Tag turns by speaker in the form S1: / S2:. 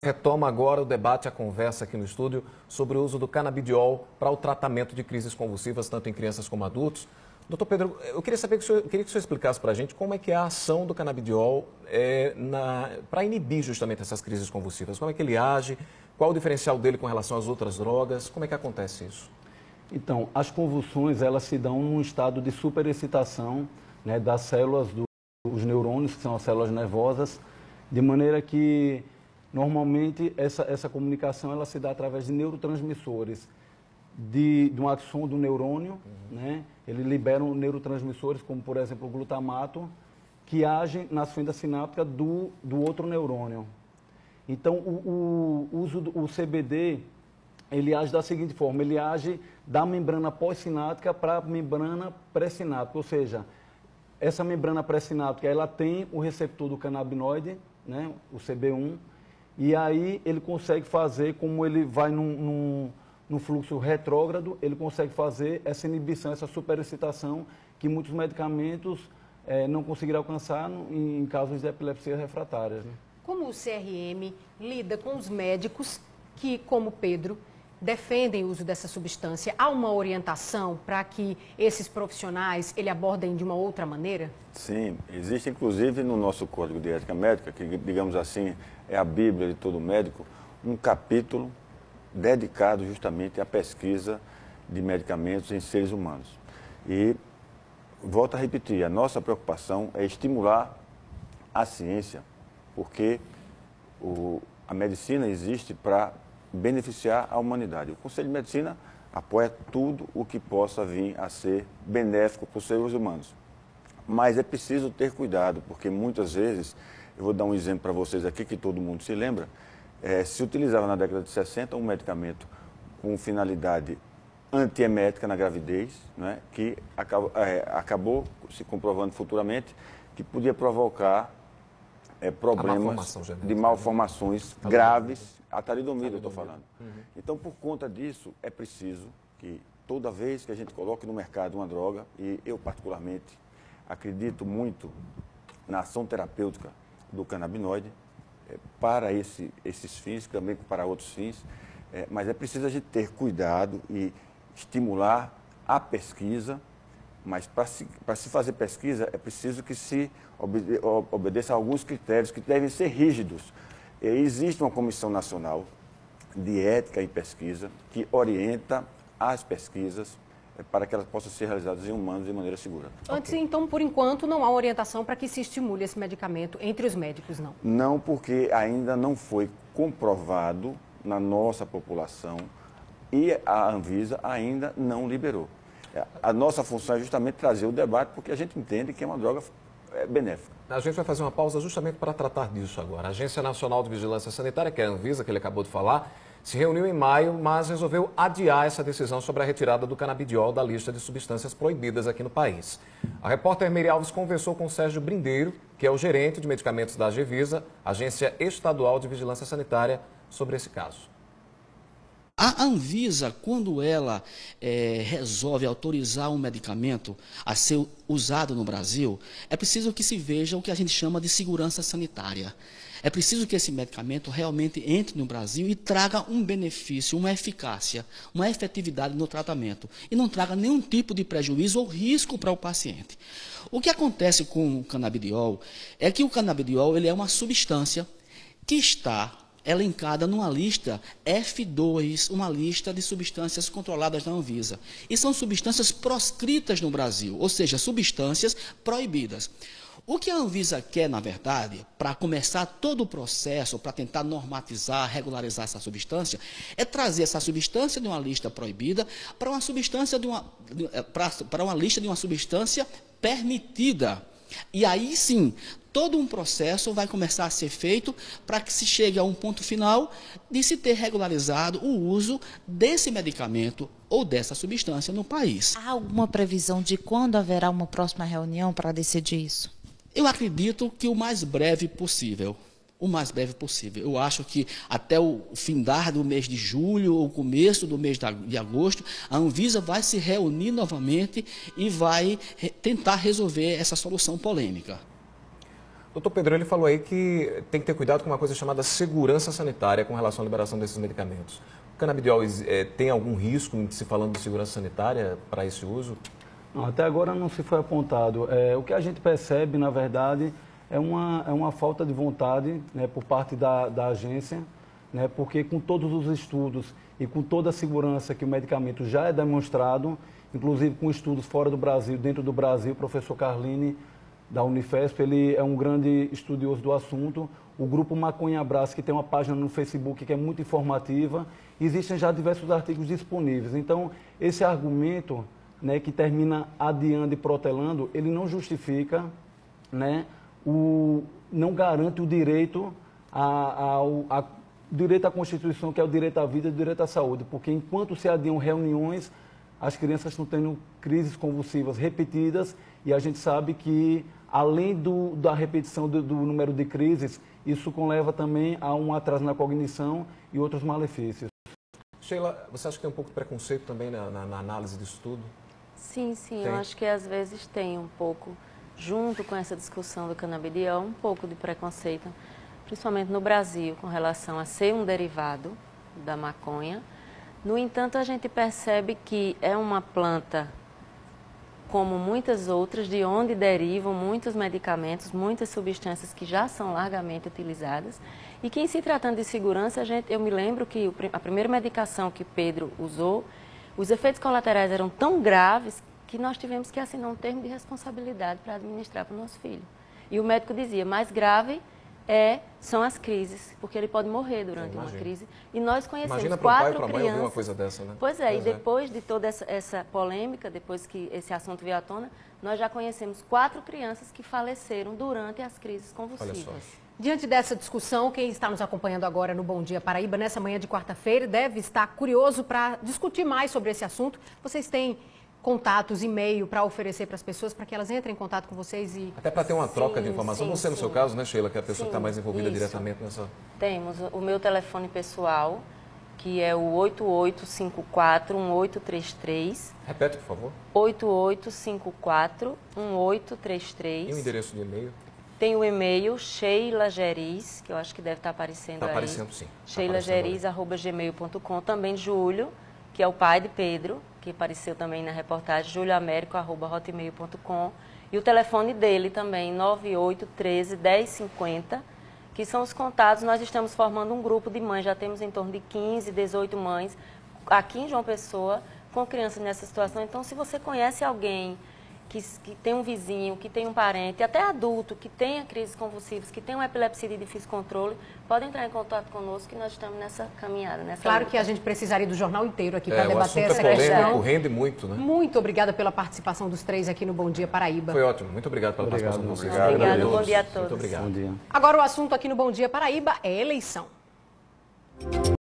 S1: Retoma agora o debate, a conversa aqui no estúdio sobre o uso do canabidiol para o tratamento de crises convulsivas, tanto em crianças como adultos. Doutor Pedro, eu queria saber queria que o senhor explicasse para a gente como é que é a ação do canabidiol para inibir justamente essas crises convulsivas. Como é que ele age? Qual o diferencial dele com relação às outras drogas? Como é que acontece isso?
S2: Então, as convulsões, elas se dão num estado de superexcitação, né, das células dos neurônios, que são as células nervosas, de maneira que, normalmente, essa comunicação ela se dá através de neurotransmissores, de um axon do neurônio, né? Eles liberam neurotransmissores, como, por exemplo, o glutamato, que agem nas fendas sinápticas do outro neurônio. Então, o CBD, ele age da seguinte forma, ele age da membrana pós-sináptica para a membrana pré-sináptica, ou seja, essa membrana pré-sináptica, ela tem o receptor do canabinoide, né, o CB1, e aí ele consegue fazer, como ele vai num fluxo retrógrado, ele consegue fazer essa inibição, essa superexcitação que muitos medicamentos não conseguirão alcançar em casos de epilepsia refratárias, né?
S3: Como o CRM lida com os médicos que, como Pedro, defendem o uso dessa substância? Há uma orientação para que esses profissionais ele abordem de uma outra maneira?
S4: Sim, existe inclusive no nosso Código de Ética Médica, que digamos assim é a Bíblia de todo médico, um capítulo dedicado justamente à pesquisa de medicamentos em seres humanos. E, volto a repetir, a nossa preocupação é estimular a ciência, porque a medicina existe para beneficiar a humanidade. O Conselho de Medicina apoia tudo o que possa vir a ser benéfico para os seres humanos. Mas é preciso ter cuidado, porque muitas vezes, eu vou dar um exemplo para vocês aqui, que todo mundo se lembra, se utilizava na década de 60 um medicamento com finalidade antiemética na gravidez, né, que acabou se comprovando futuramente que podia provocar problemas de malformações graves, a talidomida eu estou falando. Então, por conta disso, é preciso que toda vez que a gente coloque no mercado uma droga, e eu particularmente acredito muito na ação terapêutica do canabinoide, para esses fins, também para outros fins, mas é preciso a gente ter cuidado e estimular a pesquisa, mas para se fazer pesquisa é preciso que se obedeça a alguns critérios que devem ser rígidos. Existe uma Comissão Nacional de Ética e Pesquisa que orienta as pesquisas para que elas possam ser realizadas em humanos de maneira segura.
S3: Antes, então, por enquanto, não há orientação para que se estimule esse medicamento entre os médicos, não?
S4: Não, porque ainda não foi comprovado na nossa população e a Anvisa ainda não liberou. A nossa função é justamente trazer o debate, porque a gente entende que é uma droga benéfica.
S1: A gente vai fazer uma pausa justamente para tratar disso agora. A Agência Nacional de Vigilância Sanitária, que é a Anvisa, que ele acabou de falar, se reuniu em maio, mas resolveu adiar essa decisão sobre a retirada do canabidiol da lista de substâncias proibidas aqui no país. A repórter Meire Alves conversou com o Sérgio Brindeiro, que é o gerente de medicamentos da Agevisa, Agência Estadual de Vigilância Sanitária, sobre esse caso.
S5: A Anvisa, quando ela resolve autorizar um medicamento a ser usado no Brasil, é preciso que se veja o que a gente chama de segurança sanitária. É preciso que esse medicamento realmente entre no Brasil e traga um benefício, uma eficácia, uma efetividade no tratamento e não traga nenhum tipo de prejuízo ou risco para o paciente. O que acontece com o canabidiol é que o canabidiol ele é uma substância que está elencada numa lista F2, uma lista de substâncias controladas da Anvisa. E são substâncias proscritas no Brasil, ou seja, substâncias proibidas. O que a Anvisa quer, na verdade, para começar todo o processo, para tentar normatizar, regularizar essa substância, é trazer essa substância de uma lista proibida para uma substância para uma lista de uma substância permitida. E aí sim, todo um processo vai começar a ser feito para que se chegue a um ponto final de se ter regularizado o uso desse medicamento ou dessa substância no país.
S6: Há alguma previsão de quando haverá uma próxima reunião para decidir isso?
S5: Eu acredito que o mais breve possível. O mais breve possível. Eu acho que até o findar do mês de julho ou começo do mês de agosto, a Anvisa vai se reunir novamente e vai tentar resolver essa solução polêmica.
S1: Doutor Pedro, ele falou aí que tem que ter cuidado com uma coisa chamada segurança sanitária com relação à liberação desses medicamentos. O canabidiol tem algum risco, se falando de segurança sanitária, para esse uso?
S2: Não, até agora não se foi apontado. O que a gente percebe, na verdade, é uma falta de vontade, né, por parte da agência, né, porque com todos os estudos e com toda a segurança que o medicamento já é demonstrado, inclusive com estudos fora do Brasil, dentro do Brasil, o professor Carline, da Unifesp, ele é um grande estudioso do assunto. O grupo Maconha Abraço, que tem uma página no Facebook que é muito informativa, existem já diversos artigos disponíveis. Então, esse argumento, né, que termina adiando e protelando, ele não justifica, né, não garante o direito direito à Constituição, que é o direito à vida e o direito à saúde, porque enquanto se adiam reuniões, as crianças estão tendo crises convulsivas repetidas e a gente sabe que, além da repetição do número de crises, isso leva também a um atraso na cognição e outros malefícios.
S1: Sheila, você acha que tem um pouco de preconceito também na análise disso tudo?
S7: Sim,
S1: Tem?
S7: eu acho que às vezes tem um pouco, junto com essa discussão do canabidiol, um pouco de preconceito, principalmente no Brasil, com relação a ser um derivado da maconha. No entanto, a gente percebe que é uma planta, como muitas outras, de onde derivam muitos medicamentos, muitas substâncias que já são largamente utilizadas, e que, em se tratando de segurança, eu me lembro que a primeira medicação que Pedro usou, os efeitos colaterais eram tão graves que nós tivemos que assinar um termo de responsabilidade para administrar para o nosso filho. E o médico dizia, mais grave são as crises, porque ele pode morrer durante uma crise. E nós conhecemos
S1: Imagina
S7: 4
S1: pai,
S7: crianças.
S1: Mãe ouvir uma coisa dessa, né?
S7: Pois é, e depois de toda essa polêmica, depois que esse assunto veio à tona, nós já conhecemos 4 crianças que faleceram durante as crises convulsivas.
S1: Olha só.
S3: Diante dessa discussão, quem está nos acompanhando agora no Bom Dia Paraíba, nessa manhã de quarta-feira, deve estar curioso para discutir mais sobre esse assunto. Vocês têm contatos, e-mail para oferecer para as pessoas, para que elas entrem em contato com vocês e...
S1: Até para ter uma troca de informação. Você, no seu caso, né, Sheila, que é a pessoa que está mais envolvida
S7: isso.
S1: diretamente nessa...
S7: Temos o meu telefone pessoal, que é o 8854-1833.
S1: Repete, por favor.
S7: 8854-1833.
S1: E o endereço de e-mail?
S7: Tem o e-mail Sheila Geriz, que eu acho que deve estar aparecendo aí.
S1: Está aparecendo, sim.
S7: sheilageriz@gmail.com. Também Júlio, que é o pai de Pedro, que apareceu também na reportagem, julioamérico@hotmail.com. E o telefone dele também, 9813-1050, que são os contatos. Nós estamos formando um grupo de mães, já temos em torno de 15, 18 mães, aqui em João Pessoa, com crianças nessa situação. Então, se você conhece alguém que tem um vizinho, que tem um parente, até adulto, que tenha crises convulsivas, que tem uma epilepsia de difícil controle, pode entrar em contato conosco, que nós estamos nessa caminhada, nessa
S3: Claro
S7: luta.
S3: que a gente precisaria do jornal inteiro aqui para
S1: O
S3: debater
S1: assunto
S3: essa
S1: é polêmico,
S3: questão.
S1: rende muito, né?
S3: Muito obrigada pela participação dos 3 aqui no Bom Dia Paraíba.
S1: Foi ótimo. Muito obrigado pela participação de vocês.
S7: Obrigado, bom dia a
S1: Muito
S7: todos.
S1: obrigado.
S2: Bom dia.
S3: Agora o assunto aqui no Bom Dia Paraíba é eleição.